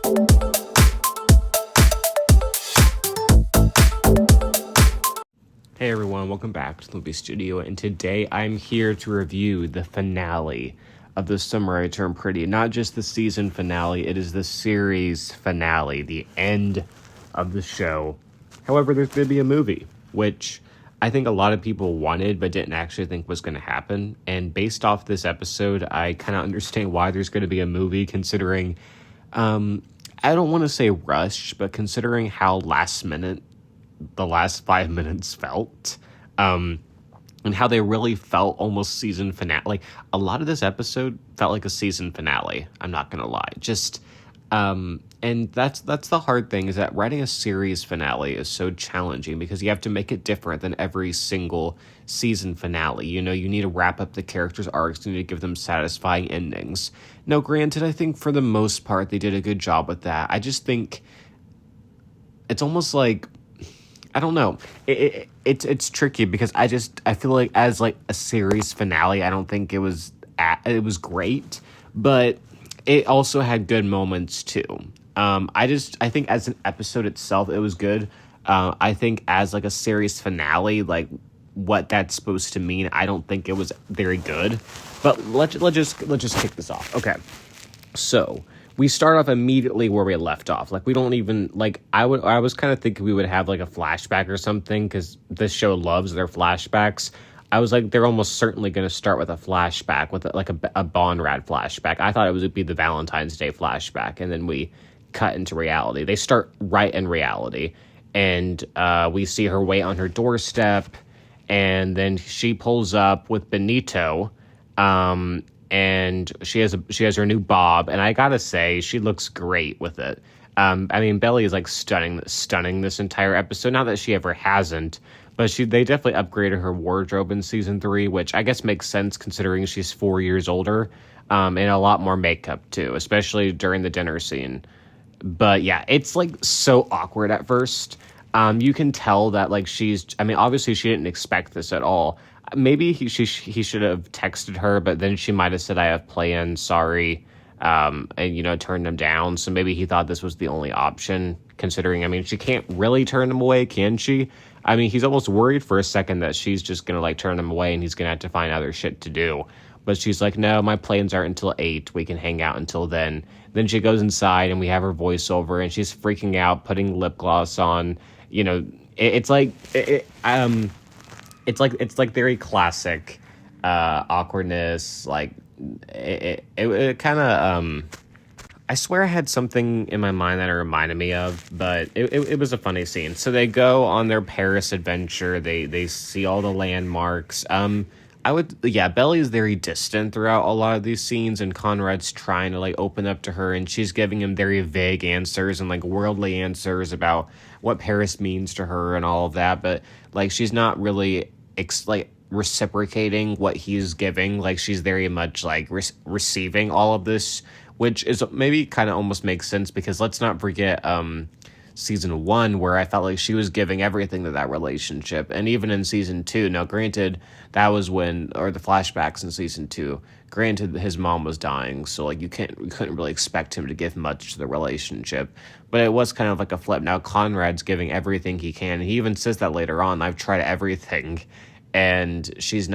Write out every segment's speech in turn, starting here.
Hey everyone, welcome back to the movie studio, and today I'm here to review the finale of The Summer I Turned Pretty. Not just the season finale, it is the series finale, the end of the show. However, there's going to be a movie, which I think a lot of people wanted but didn't actually think was going to happen. And based off this episode, I kind of understand why there's going to be a movie, considering, I don't want to say rushed, but considering how last minute the last 5 minutes felt, and how they really felt almost season finale. Like, a lot of this episode felt like a season finale, I'm not gonna lie. Just and that's the hard thing, is that writing a series finale is so challenging because you have to make it different than every single season finale. You know, you need to wrap up the characters' arcs, you need to give them satisfying endings. Now, granted, I think for the most part they did a good job with that. I just think it's almost like, I don't know. It's tricky because I feel like as like a series finale, I don't think it was great, but it also had good moments too. I think as an episode itself, it was good. I think as like a series finale, like what that's supposed to mean, I don't think it was very good. But let's just kick this off. Okay, so we start off immediately where we left off. Like, we don't even, like, I was kind of thinking we would have, like, a flashback or something, because this show loves their flashbacks. I was like, they're almost certainly going to start with a flashback, with, like, a Bonrad flashback. I thought it would be the Valentine's Day flashback, and then we cut into reality. They start right in reality, and we see her wait on her doorstep, and then she pulls up with Benito, and she has her new bob, and I gotta say, she looks great with it. I mean, Belly is like stunning this entire episode. Not that she ever hasn't, but they definitely upgraded her wardrobe in season 3, which I guess makes sense considering she's 4 years older, and a lot more makeup too, especially during the dinner scene. But yeah, it's like so awkward at first. You can tell that like obviously she didn't expect this at all. Maybe he should have texted her, but then she might have said, "I have plans, sorry," and, turned him down. So maybe he thought this was the only option, considering, I mean, she can't really turn him away, can she? I mean, he's almost worried for a second that she's just going to, like, turn him away and he's going to have to find other shit to do. But she's like, "No, my plans aren't until 8. We can hang out until then." Then she goes inside and we have her voiceover and she's freaking out, putting lip gloss on. It's like very classic awkwardness. Like, it kind of I swear I had something in my mind that it reminded me of, but it was a funny scene. So they go on their Paris adventure. They see all the landmarks. Belly is very distant throughout a lot of these scenes, and Conrad's trying to, like, open up to her, and she's giving him very vague answers and, like, worldly answers about what Paris means to her and all of that, but, like, she's not really reciprocating what he's giving. Like, she's very much like receiving all of this, which is maybe kind of almost makes sense, because let's not forget season 1, where I felt like she was giving everything to that relationship. And even in season 2, now granted, that was the flashbacks in season 2, granted his mom was dying, so like you couldn't really expect him to give much to the relationship, but it was kind of like a flip. Now Conrad's giving everything he can. He even says that later on, "I've tried everything," and she's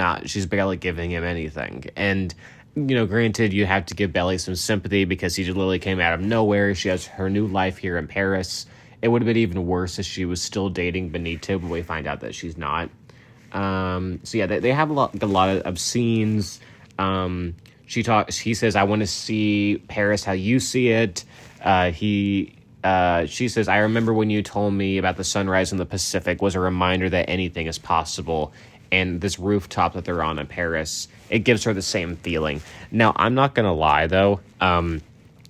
barely giving him anything. And granted, you have to give Belly some sympathy because he literally came out of nowhere. She has her new life here in Paris. It would have been even worse if she was still dating Benito, but we find out that she's not. So yeah, they have a lot of scenes. He says, "I want to see Paris how you see it." She says, "I remember when you told me about the sunrise in the Pacific was a reminder that anything is possible." And this rooftop that they're on in Paris, it gives her the same feeling. Now, I'm not going to lie, though.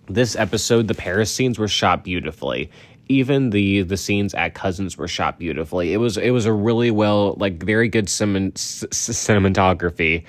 This episode, the Paris scenes were shot beautifully. Even the scenes at Cousins were shot beautifully. It was a really very good cinematography.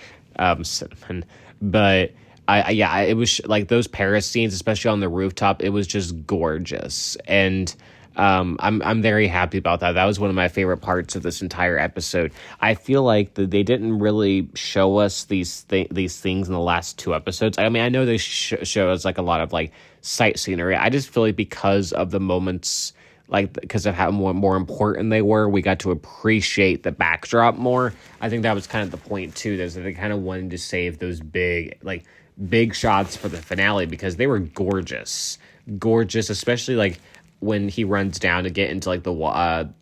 But it was like those Paris scenes, especially on the rooftop, it was just gorgeous. And I'm very happy about that. That was one of my favorite parts of this entire episode. I feel like they didn't really show us these things in the last 2 episodes. I mean, I know they show us like a lot of like sight scenery. I just feel like because of the moments, like because of how more important they were, we got to appreciate the backdrop more. I think that was kind of the point too, is that they kind of wanted to save those big shots for the finale because they were gorgeous, especially like when he runs down to get into like the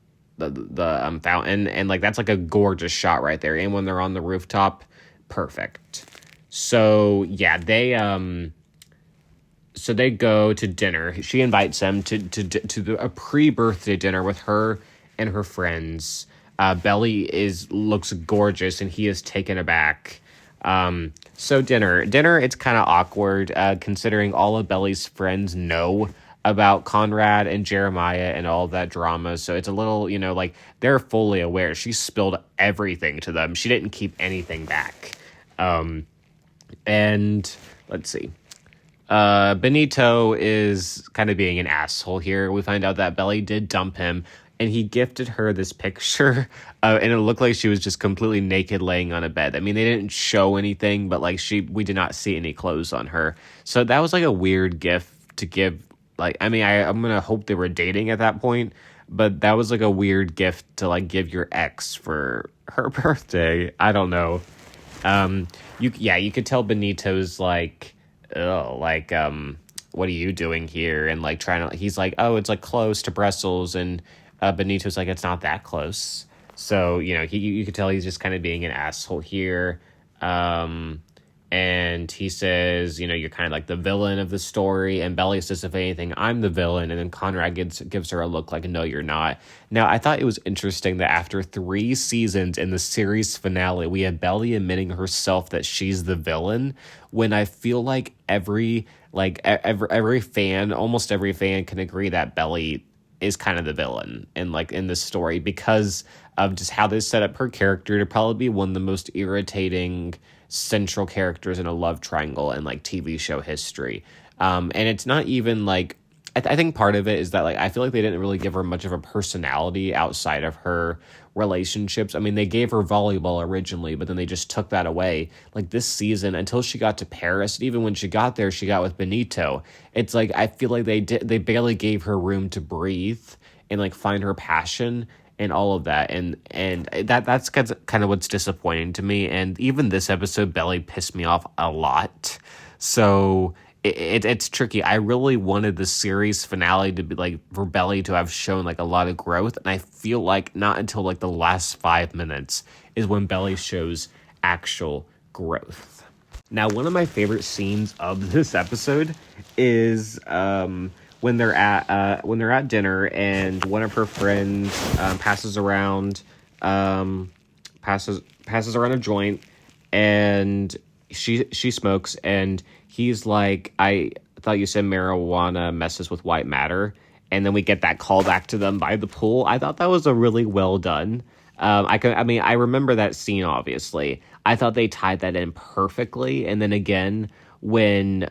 fountain, and like that's like a gorgeous shot right there. And when they're on the rooftop, perfect. So yeah, they go to dinner. She invites them to a pre-birthday dinner with her and her friends. Belly looks gorgeous, and he is taken aback. So dinner, it's kind of awkward, considering all of Belly's friends know about Conrad and Jeremiah and all that drama. So it's a little, like they're fully aware. She spilled everything to them. She didn't keep anything back. And let's see. Benito is kind of being an asshole here. We find out that Belly did dump him, and he gifted her this picture, and it looked like she was just completely naked laying on a bed. I mean, they didn't show anything, but like we did not see any clothes on her. So that was like a weird gift to give. Like, I mean, I'm gonna hope they were dating at that point, but that was like a weird gift to like give your ex for her birthday. I don't know. You could tell Benito's like, oh, like, what are you doing here? And like he's like, oh, it's like close to Brussels, and Benito's like, it's not that close. So, you could tell he's just kind of being an asshole here. And he says, you're kind of like the villain of the story. And Belly says, if anything, I'm the villain. And then Conrad gives her a look like, no, you're not. Now, I thought it was interesting that after 3 seasons in the series finale, we have Belly admitting herself that she's the villain, when I feel like every fan, almost every fan can agree that Belly is kind of the villain in this story, because of just how they set up her character to probably be one of the most irritating central characters in a love triangle in like TV show history. And it's not even like, I think part of it is that like I feel like they didn't really give her much of a personality outside of her relationships. I mean, they gave her volleyball originally, but then they just took that away. Like this season, until she got to Paris, and even when she got there, she got with Benito. It's like I feel like they barely gave her room to breathe and like find her passion and all of that, and that's kind of what's disappointing to me. And even this episode, Belly pissed me off a lot. So it's tricky. I really wanted the series finale to be like for Belly to have shown like a lot of growth, and I feel like not until like the last 5 minutes is when Belly shows actual growth. Now, one of my favorite scenes of this episode is when they're at dinner, and one of her friends passes around a joint, and she smokes, and he's like, I thought you said marijuana messes with white matter. And then we get that call back to them by the pool. I thought that was a really well done. I remember that scene, obviously. I thought they tied that in perfectly. And then again, when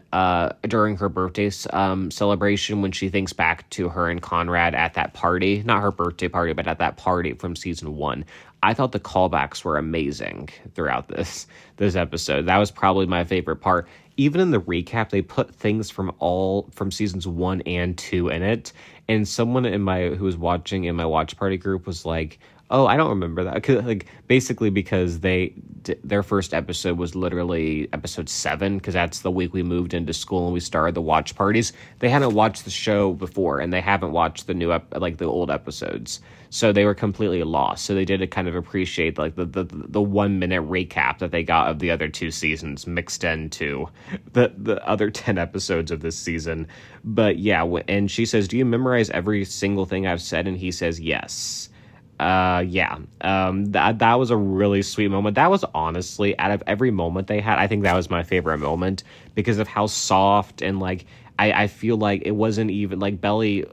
during her birthday celebration, when she thinks back to her and Conrad at that party, not her birthday party, but at that party from season 1, I thought the callbacks were amazing throughout this episode. That was probably my favorite part. Even in the recap, they put things from seasons 1 and 2 in it. And someone who was watching in my watch party group was like, oh, I don't remember that. Basically because their first episode was literally episode 7, because that's the week we moved into school and we started the watch parties. They hadn't watched the show before, and they haven't watched the new the old episodes. So they were completely lost. So they did kind of appreciate like the 1 minute recap that they got of the other 2 seasons mixed into the other 10 episodes of this season. But yeah, and she says, do you memorize every single thing I've said? And he says, yes. That was a really sweet moment. That was honestly, out of every moment they had, I think that was my favorite moment, because of how soft and like, I feel like it wasn't even like Belly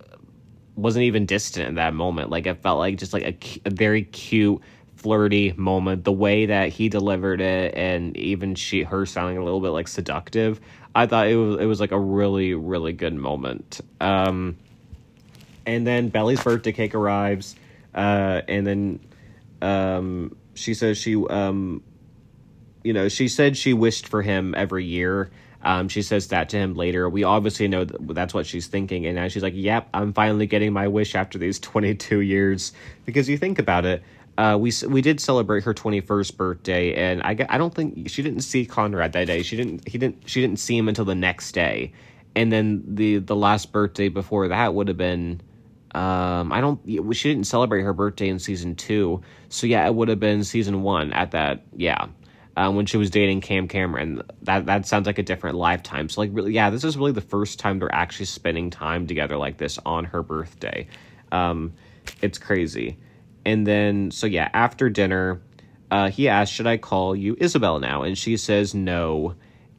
wasn't even distant in that moment. Like it felt like just like a very cute, flirty moment. The way that he delivered it, and even her sounding a little bit like seductive, I thought it was like a really, really good moment. And then Belly's birthday cake arrives. And then she says she said she wished for him every year. She says that to him later. We obviously know that's what she's thinking. And now she's like, yep, I'm finally getting my wish after these 22 years. Because you think about it, we did celebrate her 21st birthday, and I don't think she didn't see Conrad that day. She didn't see him until the next day. And then the last birthday before that would have been, she didn't celebrate her birthday in season 2. So yeah, it would have been season 1 at that, yeah. When she was dating Cam Cameron. That sounds like a different lifetime. So like, really, yeah, this is really the first time they're actually spending time together like this on her birthday. It's crazy. And then, so yeah, after dinner, he asks, should I call you Isabel now? And she says no.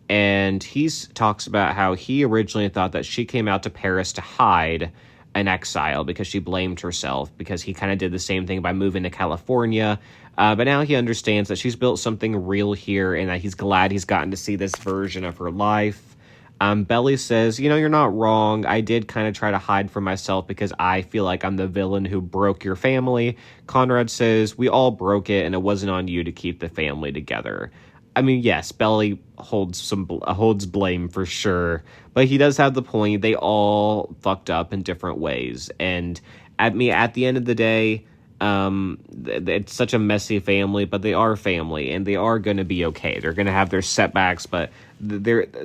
And he talks about how he originally thought that she came out to Paris to hide in exile because she blamed herself, because he kind of did the same thing by moving to California. But now he understands that she's built something real here and that he's glad he's gotten to see this version of her life. Belly says, you're not wrong. I did kind of try to hide from myself because I feel like I'm the villain who broke your family. Conrad says, we all broke it and it wasn't on you to keep the family together. I mean, yes, Belly holds blame for sure, but he does have the point. They all fucked up in different ways. And at the end of the day, it's such a messy family, but they are family and they are going to be okay. They're going to have their setbacks, but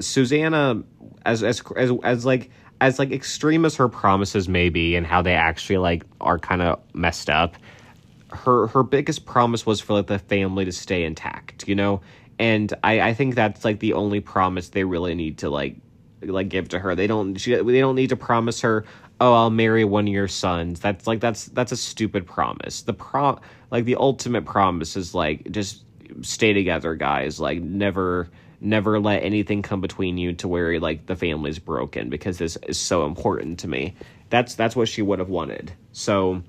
Susanna, as extreme as her promises may be and how they actually like are kind of messed up, her biggest promise was for like the family to stay intact, and I think that's like the only promise they really need to like give to her. They don't need to promise her, oh, I'll marry one of your sons. That's a stupid promise. The ultimate promise is like, just stay together, guys. Like never let anything come between you to where like the family's broken, because this is so important to me. That's what she would have wanted. So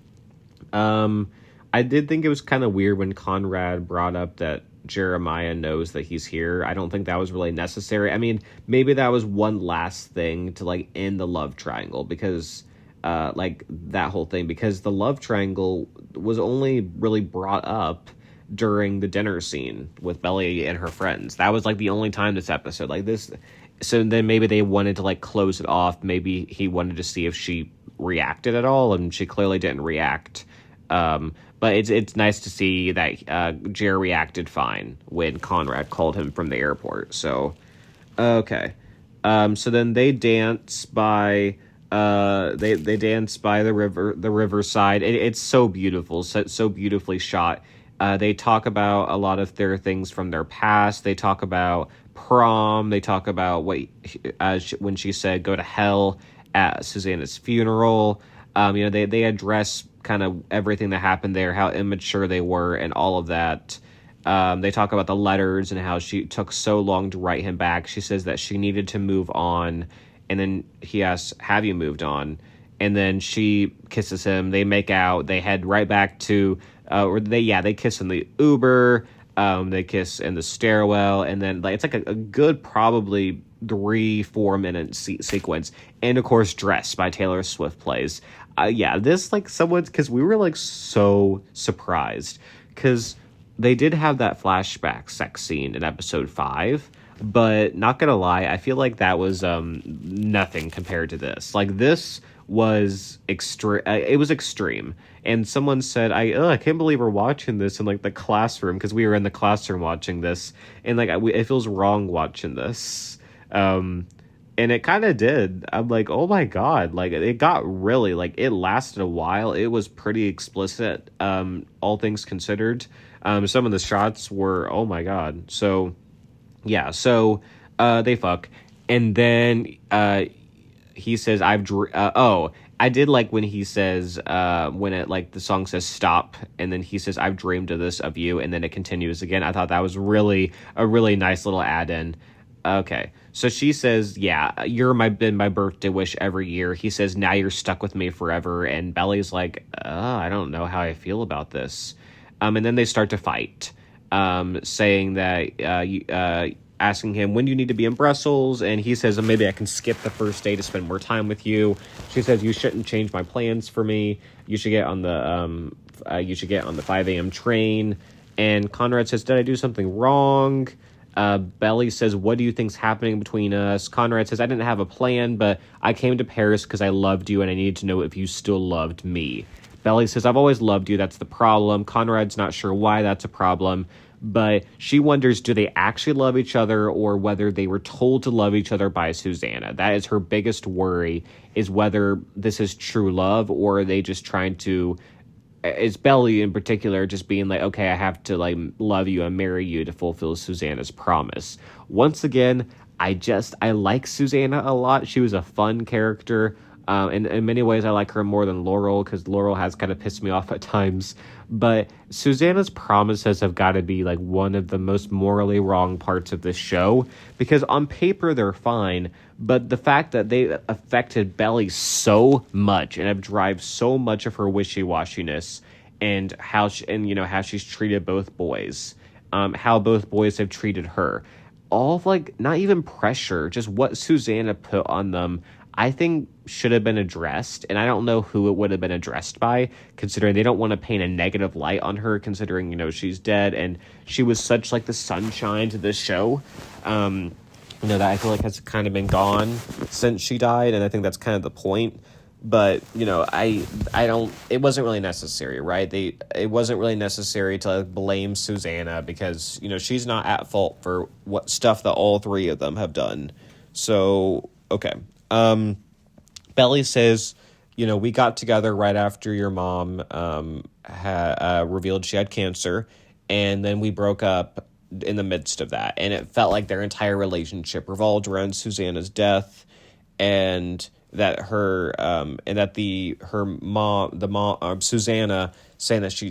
I did think it was kind of weird when Conrad brought up that Jeremiah knows that he's here. I don't think that was really necessary. I mean, maybe that was one last thing to like end the love triangle, because like that whole thing, because the love triangle was only really brought up during the dinner scene with Belly and her friends. That was like the only time this episode like this. So then maybe they wanted to like close it off. Maybe he wanted to see if she reacted at all, and she clearly didn't react. But it's nice to see that Jer reacted fine when Conrad called him from the airport. So, okay. So then they dance by they dance by the riverside. It's so beautiful, so beautifully shot. They talk about a lot of their things from their past. They talk about prom. They talk about when she said go to hell at Susanna's funeral. They address kind of everything that happened there, how immature they were and all of that. They talk about the letters and how she took so long to write him back. She says that she needed to move on. And then he asks, have you moved on? And then she kisses him. They make out. They head right back to, they kiss in the Uber. They kiss in the stairwell. And then it's like a good probably 3-4 minute sequence. And of course, Dress by Taylor Swift plays. This because we were like so surprised, because they did have that flashback sex scene in episode 5, but not gonna lie, I feel like that was nothing compared to this. Like, this was extreme. It was extreme. And someone said, I can't believe we're watching this in like the classroom, because we were in the classroom watching this, and like it feels wrong watching this. And it kind of did. I'm like, oh my God. Like, it got really, like, it lasted a while. It was pretty explicit, all things considered. Some of the shots were, oh my God. So, yeah. So, they fuck. And then, he says, I did like when he says, when it, like, the song says stop, and then he says, I've dreamed of this, of you, and then it continues again. I thought that was really a really nice little add-in. Okay, so she says, yeah, you're been my birthday wish every year. He says, now you're stuck with me forever. And Belly's like, I don't know how I feel about this. And then they start to fight, saying that, asking him, when do you need to be in Brussels? And he says, maybe I can skip the first day to spend more time with you. She says, you shouldn't change my plans for me. You should get on the 5 a.m. train. And Conrad says, did I do something wrong? Belly says, what do you think's happening between us? Conrad says, I didn't have a plan, but I came to Paris because I loved you and I needed to know if you still loved me. Belly says, I've always loved you. That's the problem. Conrad's not sure why that's a problem, but she wonders, do they actually love each other or whether they were told to love each other by Susanna? That is her biggest worry, is whether this is true love or are they just trying to, it's Belly in particular just being like, okay, I have to like love you and marry you to fulfill Susanna's promise. Once again, I like Susanna a lot. She was a fun character. In many ways, I like her more than Laurel because Laurel has kind of pissed me off at times. But Susanna's promises have got to be like one of the most morally wrong parts of this show, because on paper they're fine, but the fact that they affected Belly so much and have driven so much of her wishy-washiness and how how she's treated both boys, how both boys have treated her, all of like not even pressure, just what Susanna put on them, I think should have been addressed, and I don't know who it would have been addressed by, considering they don't want to paint a negative light on her, considering, she's dead, and she was such, like, the sunshine to this show, that I feel like has kind of been gone since she died, and I think that's kind of the point, but, I don't, it wasn't really necessary, right? It wasn't really necessary to like, blame Susanna, because, she's not at fault for what stuff that all three of them have done, so, okay. Belly says, we got together right after your mom revealed she had cancer, and then we broke up in the midst of that, and it felt like their entire relationship revolved around Susanna's death, and that Susanna saying that she,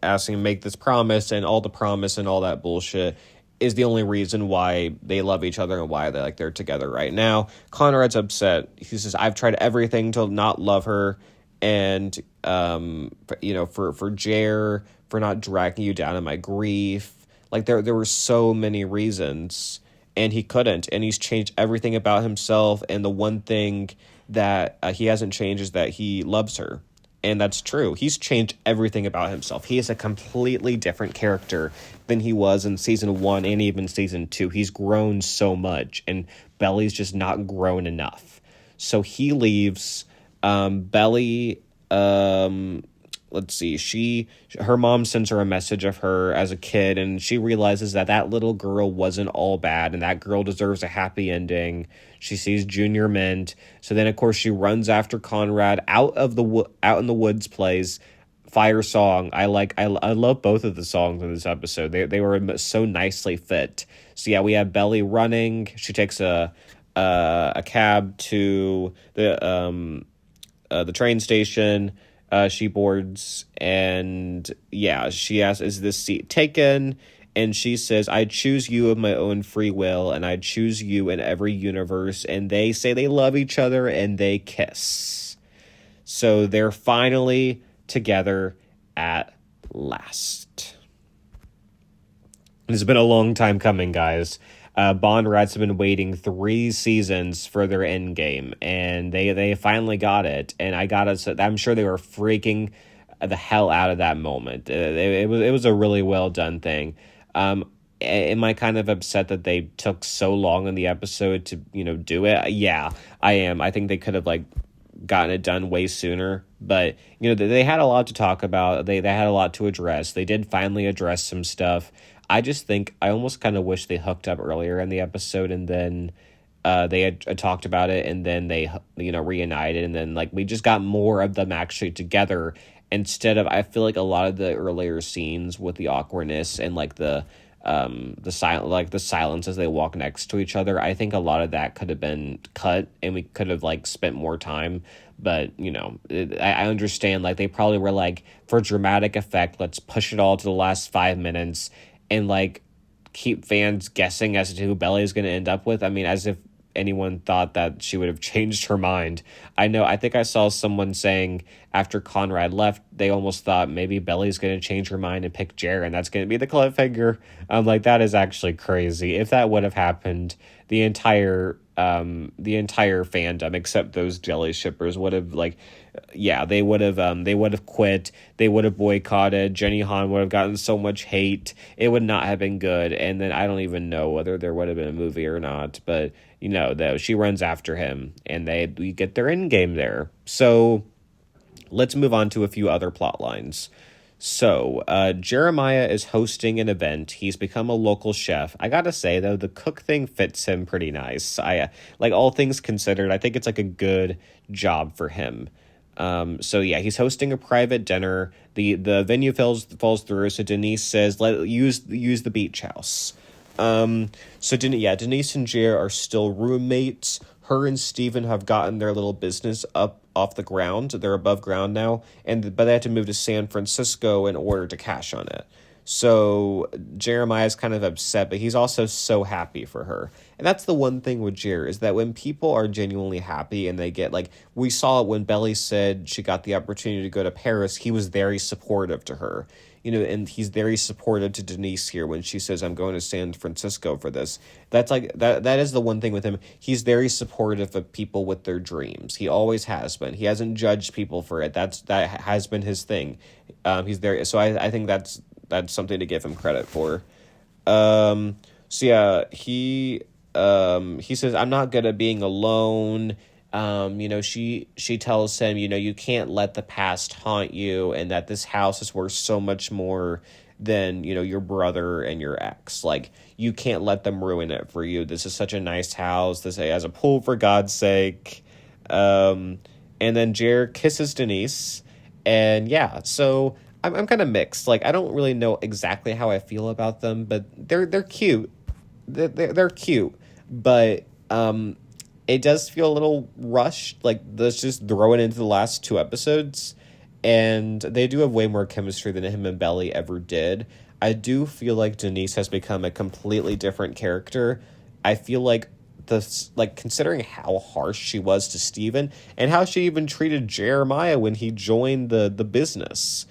asking to make this promise and all the promise and all that bullshit is the only reason why they love each other and why they're together right now. Conrad's upset. He says, I've tried everything to not love her, and for Jer, for not dragging you down in my grief. Like there were so many reasons, and he couldn't, and he's changed everything about himself, and the one thing that he hasn't changed is that he loves her. And that's true. He's changed everything about himself. He is a completely different character than he was in season 1 and even season 2. He's grown so much, and Belly's just not grown enough. So he leaves. Belly, let's see, her mom sends her a message of her as a kid, and she realizes that little girl wasn't all bad, and that girl deserves a happy ending. She sees Junior Mint, so then of course she runs after Conrad out in the woods, plays Fire Song. I love both of the songs in this episode. They were so nicely fit. So yeah, we have Belly running. She takes a cab to the train station. She boards, and yeah, she asks, is this seat taken? And she says, I choose you of my own free will, and I choose you in every universe. And they say they love each other, and they kiss. So they're finally together at last. It's been a long time coming, guys. Bond Rats have been waiting 3 seasons for their end game, and they finally got it. And I'm sure they were freaking the hell out of that moment. It was a really well done thing. Am I kind of upset that they took so long in the episode to do it? Yeah, I am. I think they could have gotten it done way sooner, but they had a lot to talk about. They had a lot to address. They did finally address some stuff. I just think I almost kind of wish they hooked up earlier in the episode, and then they had talked about it, and then they reunited, and then we just got more of them actually together, instead of, I feel like a lot of the earlier scenes with the awkwardness and the silence as they walk next to each other. I think a lot of that could have been cut, and we could have spent more time. But I understand they probably were for dramatic effect, let's push it all to the last 5 minutes and keep fans guessing as to who Belly is going to end up with. I mean, as if anyone thought that she would have changed her mind. I think I saw someone saying after Conrad left, they almost thought maybe Belly's going to change her mind and pick Jer, and that's going to be the cliffhanger. I'm like, that is actually crazy. If that would have happened, the entire fandom, except those jelly shippers, would have they would have quit. They would have boycotted. Jenny Han would have gotten so much hate. It would not have been good. And then I don't even know whether there would have been a movie or not. But though she runs after him, and we get their end game there. So let's move on to a few other plot lines. So, Jeremiah is hosting an event. He's become a local chef. I gotta say, though, the cook thing fits him pretty nice. All things considered, I think it's a good job for him. So yeah, he's hosting a private dinner. The venue falls through, so Denise says, use the beach house. Denise and Jer are still roommates. Her and Steven have gotten their little business up off the ground. They're above ground now, but they had to move to San Francisco in order to cash on it. So Jeremiah's kind of upset, but he's also so happy for her. And that's the one thing with Jer, is that when people are genuinely happy and they get, we saw it when Belly said she got the opportunity to go to Paris, he was very supportive to her. And he's very supportive to Denise here when she says, I'm going to San Francisco for this. That's that is the one thing with him. He's very supportive of people with their dreams. He always has been. He hasn't judged people for it. That has been his thing. He's there. So I think that's something to give him credit for. He says, I'm not good at being alone. She tells him, you can't let the past haunt you, and that this house is worth so much more than, your brother and your ex. You can't let them ruin it for you. This is such a nice house. This has a pool, for God's sake. And then Jer kisses Denise, and yeah, so I'm kind of mixed. I don't really know exactly how I feel about them, but they're cute. They're cute, but it does feel a little rushed. Let's just throw it into the last 2 episodes, and they do have way more chemistry than him and Belly ever did. I do feel like Denise has become a completely different character. I feel like considering how harsh she was to Steven and how she even treated Jeremiah when he joined the business.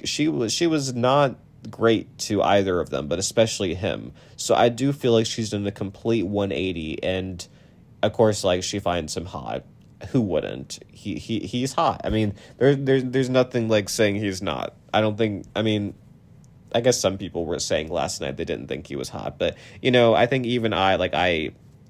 She was not great to either of them, but especially him. So I do feel like she's done a complete 180, and of course, she finds him hot. Who wouldn't? He's hot. I mean, there's nothing saying he's not. I guess some people were saying last night they didn't think he was hot, but I think even I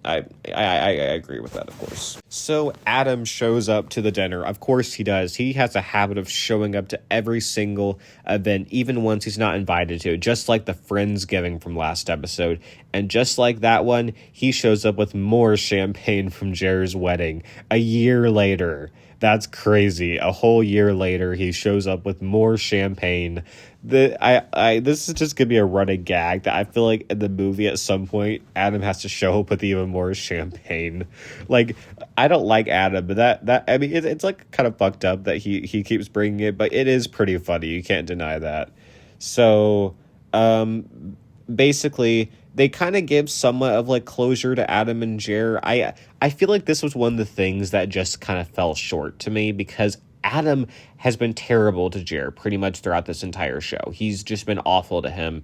agree with that, of course. So Adam shows up to the dinner. Of course he does. He has a habit of showing up to every single event, even ones he's not invited to, just like the Friendsgiving from last episode. And just like that one, he shows up with more champagne from Jer's wedding a year later. That's crazy. A whole year later, he shows up with more champagne. This is just gonna be a running gag that I feel like in the movie at some point Adam has to show up with even more champagne. I don't like Adam, but it's kind of fucked up that he keeps bringing it, but it is pretty funny. You can't deny that. So basically, they kind of give somewhat of closure to Adam and Jer. I feel like this was one of the things that just kind of fell short to me, because Adam has been terrible to Jer pretty much throughout this entire show. He's just been awful to him.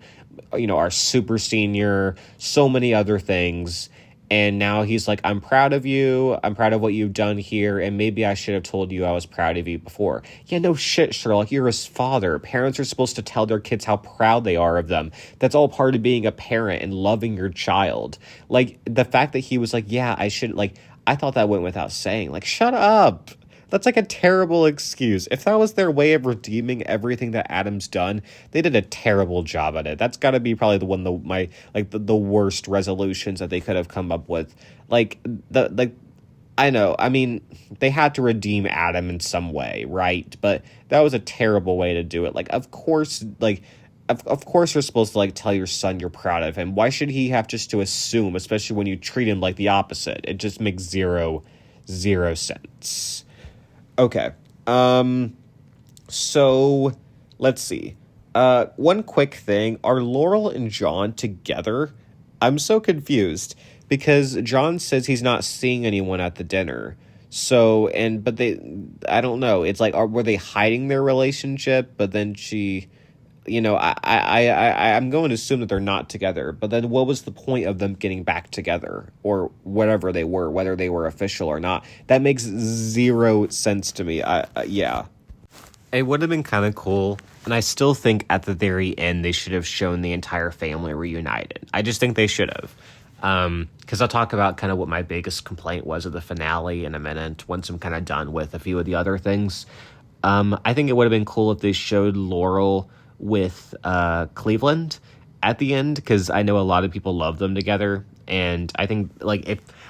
Our super senior, so many other things. And now he's like, I'm proud of you. I'm proud of what you've done here. And maybe I should have told you I was proud of you before. Yeah, no shit, Sherlock. You're his father. Parents are supposed to tell their kids how proud they are of them. That's all part of being a parent and loving your child. The fact that he was like, yeah, I should, I thought that went without saying. Shut up. That's a terrible excuse. If that was their way of redeeming everything that Adam's done, they did a terrible job at it. That's got to be probably the worst resolutions that they could have come up with. I know. I mean, they had to redeem Adam in some way, right? But that was a terrible way to do it. Of course, of course you're supposed to tell your son you're proud of him. Why should he have just to assume, especially when you treat him like the opposite? It just makes zero sense. Okay, so let's see. One quick thing, are Laurel and John together? I'm so confused, because John says he's not seeing anyone at the dinner. So, I don't know. It's like, were they hiding their relationship? But then she, I'm going to assume that they're not together. But then what was the point of them getting back together, or whatever they were, whether they were official or not? That makes zero sense to me. Yeah. It would have been kind of cool, and I still think at the very end they should have shown the entire family reunited. I just think they should have. Because I'll talk about kind of what my biggest complaint was of the finale in a minute, once I'm kind of done with a few of the other things. I think it would have been cool if they showed Laurel with Cleveland at the end, because I know a lot of people love them together, and I think,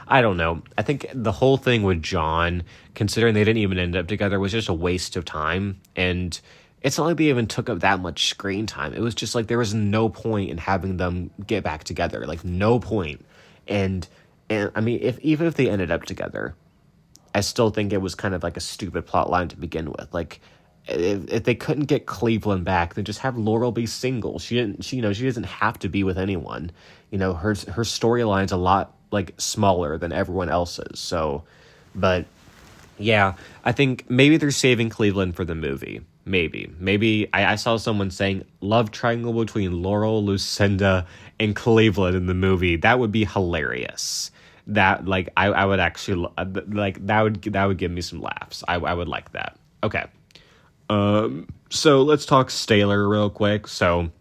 I don't know, I think the whole thing with John, considering they didn't even end up together, was just a waste of time, and it's not like they even took up that much screen time. It was just like there was no point in having them get back together. Like, no point. And I mean, even if they ended up together, I still think it was kind of like a stupid plot line to begin with. Like, if they couldn't get Cleveland back, then just have Laurel be single. She doesn't have to be with anyone. Her storyline's a lot smaller than everyone else's. So, but yeah, I think maybe they're saving Cleveland for the movie. Maybe I saw someone saying love triangle between Laurel, Lucinda, and Cleveland in the movie. That would be hilarious. That I would actually that would give me some laughs. I would like that. Okay. So let's talk Staylor real quick. So,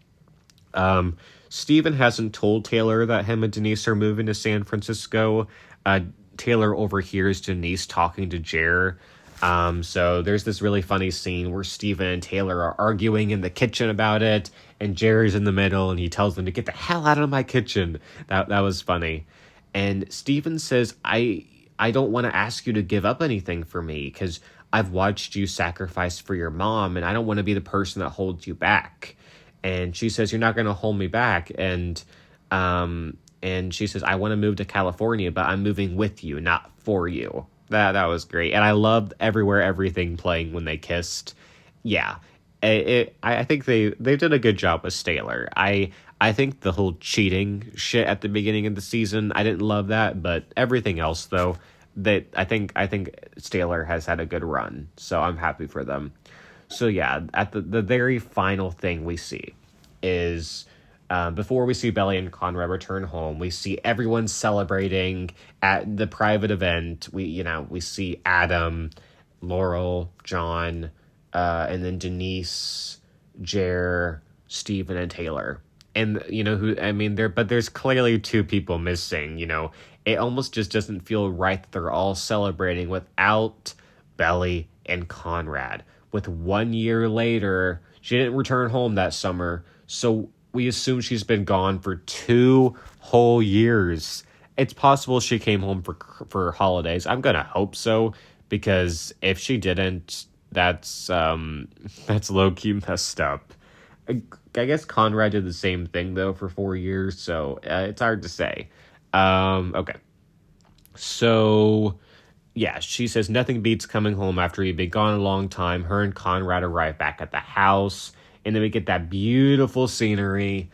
Steven hasn't told Taylor that him and Denise are moving to San Francisco. Taylor overhears Denise talking to Jer. So there's this really funny scene where Steven and Taylor are arguing in the kitchen about it, and Jerry's in the middle, and he tells them to get the hell out of my kitchen. That was funny. And Steven says, I don't want to ask you to give up anything for me, because I've watched you sacrifice for your mom, and I don't want to be the person that holds you back. And she says, you're not going to hold me back. And she says, I want to move to California, but I'm moving with you, not for you. That was great. And I loved Everywhere Everything playing when they kissed. Yeah. I think they did a good job with Staylor. I think the whole cheating shit at the beginning of the season, I didn't love that, but everything else though, that I think Staylor has had a good run. So I'm happy for them. So yeah, at the very final thing we see is before we see Belly and Conrad return home, we see everyone celebrating at the private event. We see Adam, Laurel, John, and then Denise, Jer, Steven, and Taylor. And there's clearly two people missing. It almost just doesn't feel right that they're all celebrating without Belly and Conrad. With 1 year later, she didn't return home that summer, so we assume she's been gone for 2 whole years. It's possible she came home for holidays. I'm gonna hope so, because if she didn't, that's low-key messed up. I guess Conrad did the same thing though for 4 years, so it's hard to say. Okay. So yeah, she says nothing beats coming home after you've been gone a long time. Her and Conrad arrive back at the house, and then we get that beautiful scenery,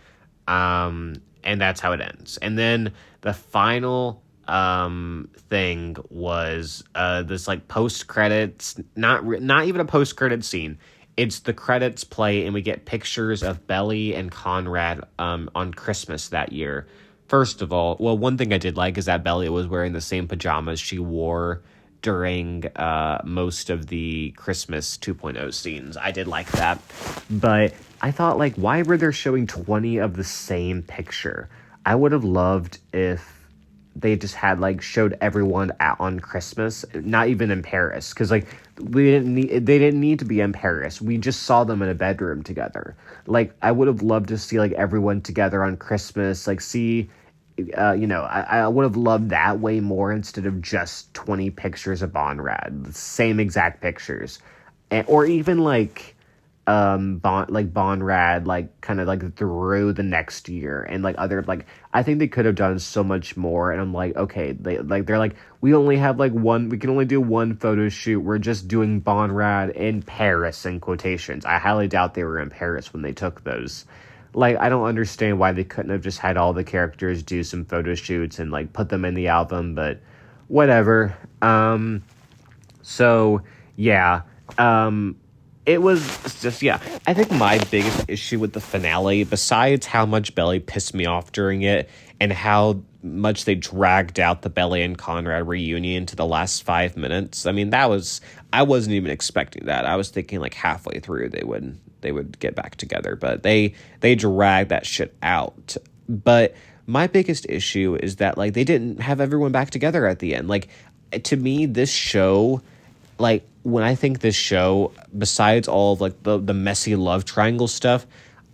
and that's how it ends. And then the final thing was this post credits, not even a post credit scene. It's the credits play, and we get pictures of Belly and Conrad on Christmas that year. First of all, well, one thing I did like is that Belly was wearing the same pajamas she wore during most of the Christmas 2.0 scenes. I did like that. But I thought, why were they showing 20 of the same picture? I would have loved if they just had, showed everyone on Christmas, not even in Paris. Because, they didn't need to be in Paris. We just saw them in a bedroom together. I would have loved to see, everyone together on Christmas. I would have loved that way more instead of just 20 pictures of Bonrad, the same exact pictures, or even Bonrad, kind of through the next year, and other I think they could have done so much more. And I'm okay, they're we only have we can only do one photo shoot. We're just doing Bonrad in Paris in quotations. I highly doubt they were in Paris when they took those. like, I don't understand why they couldn't have just had all the characters do some photo shoots and, like, put them in the album, but whatever. So, yeah. It was just, yeah. I think my biggest issue with the finale, besides how much Belly pissed me off during it and how much they dragged out the Belly and Conrad reunion to the last 5 minutes, I mean, I wasn't even expecting that. I was thinking, like, halfway through they would get back together, but they dragged that shit out. But my biggest issue is that, like, they didn't have everyone back together at the end. Like, to me, this show, like, when I think this show, besides all of, like, the messy love triangle stuff,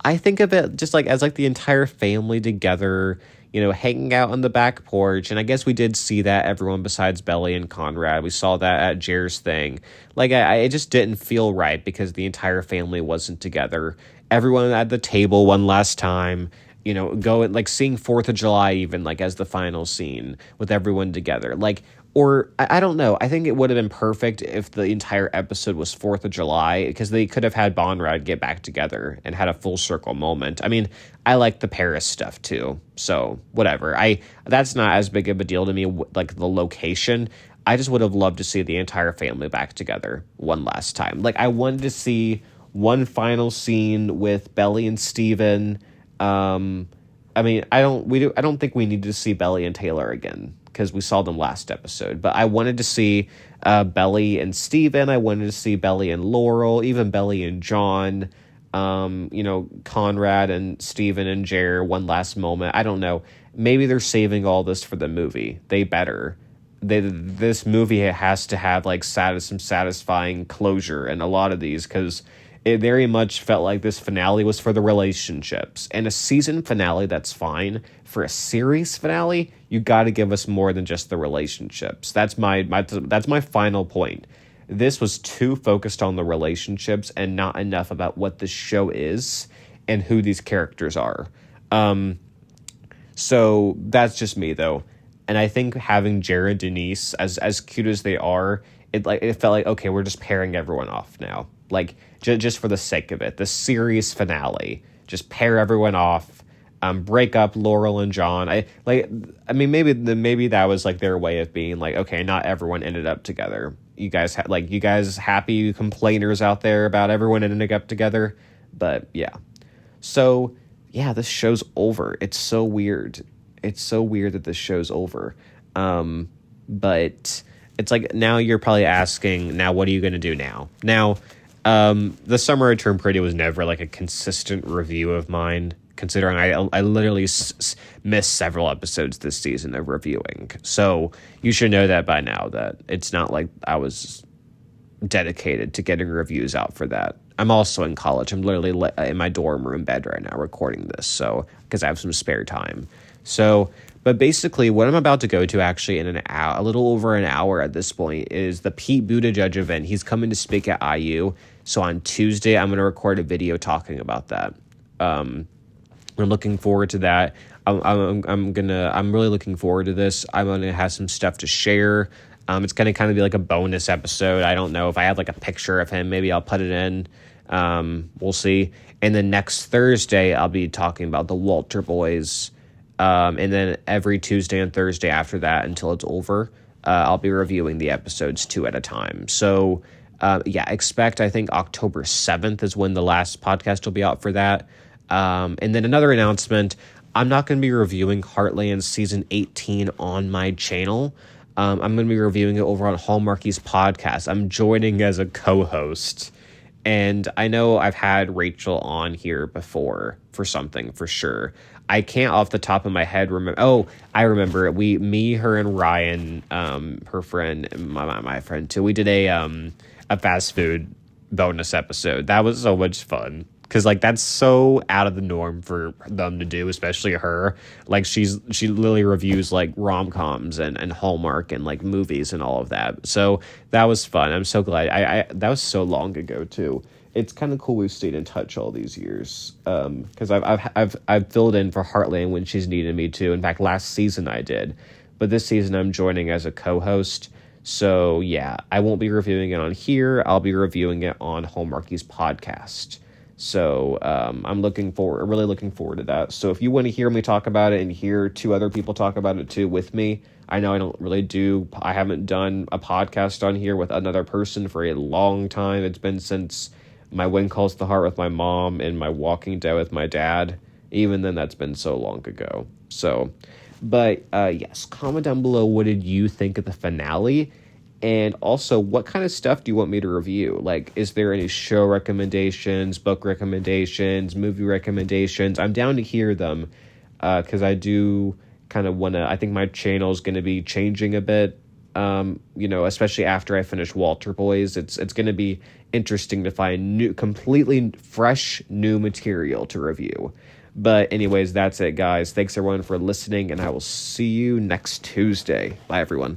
I think of it just, like, as, like, the entire family together, you know, hanging out on the back porch. And I guess we did see that, everyone besides Belly and Conrad. We saw that at Jer's thing. Like, it just didn't feel right because the entire family wasn't together. Everyone at the table one last time, you know, going, like, seeing 4th of July even, like, as the final scene with everyone together. Like, or I don't know. I think it would have been perfect if the entire episode was 4th of July, because they could have had Bonrad get back together and had a full circle moment. I mean, I like the Paris stuff too, so whatever. That's not as big of a deal to me, like the location. I just would have loved to see the entire family back together one last time. Like, I wanted to see one final scene with Belly and Steven. I mean, I don't think we need to see Belly and Taylor again, because we saw them last episode. But I wanted to see Belly and Steven. I wanted to see Belly and Laurel, even Belly and John. You know, Conrad and Steven and Jer, one last moment. I don't know. Maybe they're saving all this for the movie. They better. This movie has to have, like, some satisfying closure in a lot of these, because it very much felt like this finale was for the relationships. And a season finale, that's fine. For a series finale, you got to give us more than just the relationships. That's my final point. This was too focused on the relationships and not enough about what the show is and who these characters are. So that's just me, though. And I think having Jared, Denise, as cute as they are, it felt like, okay, we're just pairing everyone off now. Like, just for the sake of it, the series finale, just pair everyone off, break up Laurel and John. I mean, maybe that was, like, their way of being like, okay, not everyone ended up together. You guys happy complainers out there about everyone ending up together. But yeah, so yeah, this show's over. It's so weird. It's so weird that this show's over. But it's like, now you're probably asking, now what are you going to do now? Now, The Summer I Turned Pretty was never, like, a consistent review of mine, considering I literally missed several episodes this season of reviewing. So you should know that by now, that it's not like I was dedicated to getting reviews out for that. I'm also in college. I'm literally in my dorm room bed right now recording this, so because I have some spare time. So, but basically what I'm about to go to, actually in an hour, a little over an hour at this point, is the Pete Buttigieg event. He's coming to speak at IU. So on Tuesday, I'm going to record a video talking about that. I'm looking forward to that. I'm really looking forward to this. I'm going to have some stuff to share. It's going to kind of be like a bonus episode. I don't know if I have, like, a picture of him. Maybe I'll put it in. We'll see. And then next Thursday, I'll be talking about the Walter Boys. And then every Tuesday and Thursday after that, until it's over, I'll be reviewing the episodes 2 at a time. So, yeah, expect, I think, October 7th is when the last podcast will be out for that. And then another announcement, I'm not going to be reviewing Heartland Season 18 on my channel. I'm going to be reviewing it over on Hallmarky's podcast. I'm joining as a co-host. And I know I've had Rachel on here before for something, for sure. I can't off the top of my head remember. Oh, I remember it. Me, her, and Ryan, her friend, my friend too, we did a fast food bonus episode. That was so much fun. Because, like, that's so out of the norm for them to do, especially her. Like, she literally reviews, like, rom-coms and Hallmark and, like, movies and all of that. So that was fun. I'm so glad. I that was so long ago too. It's kind of cool we've stayed in touch all these years. Because I've filled in for Heartland when she's needed me to. In fact, last season I did, but this season I'm joining as a co-host. So yeah, I won't be reviewing it on here. I'll be reviewing it on Hallmarky's podcast. So I'm really looking forward to that. So if you want to hear me talk about it and hear two other people talk about it too with me, I know I haven't done a podcast on here with another person for a long time. It's been since my When Calls the Heart with my mom and my Walking Dead with my dad. Even then, that's been so long ago. So, but yes, comment down below, what did you think of the finale? And also, what kind of stuff do you want me to review? Like, is there any show recommendations, book recommendations, movie recommendations? I'm down to hear them, because I do kind of want to. I think my channel is going to be changing a bit. Especially after I finish Walter Boys, it's going to be interesting to find completely fresh new material to review. But anyways, that's it, guys. Thanks everyone for listening, and I will see you next Tuesday. Bye, everyone.